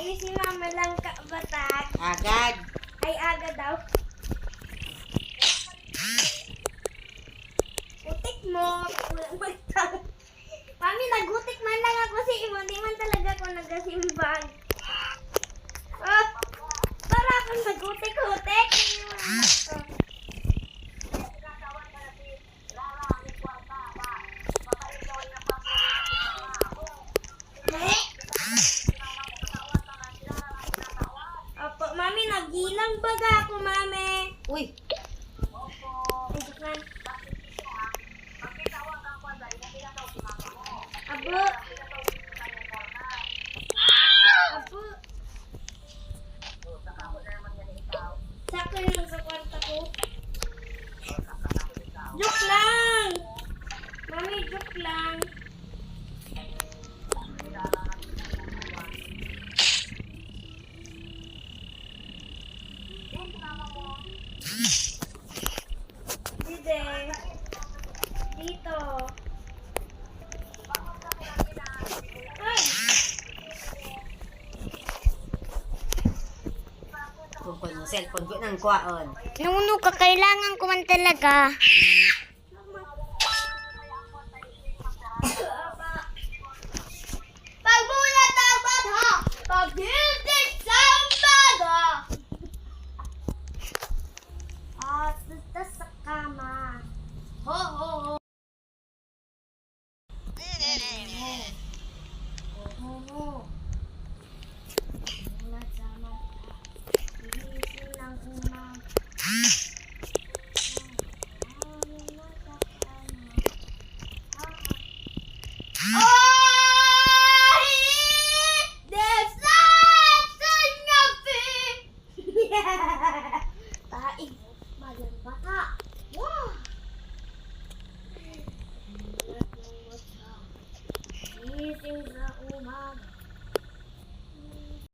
Ay, si mama lang kabatak. Agad. Ay, aga daw. Utik mo. Mami, nagutik man lang ako si Imo. Di man talaga ako nagasimbag. Oh, para akong nagutik-utik. Opo, mami, nagilang baga ako, mami. Uy. Ay, joke lang. Abo. Abo. Saka lang sa kwarta ko. Joke lang. Mami, joke lang. Dide. Dito. Ay! Tungkol mo cellphone ko nang kuwaon. Nuno ka, kailangan ko man talaga.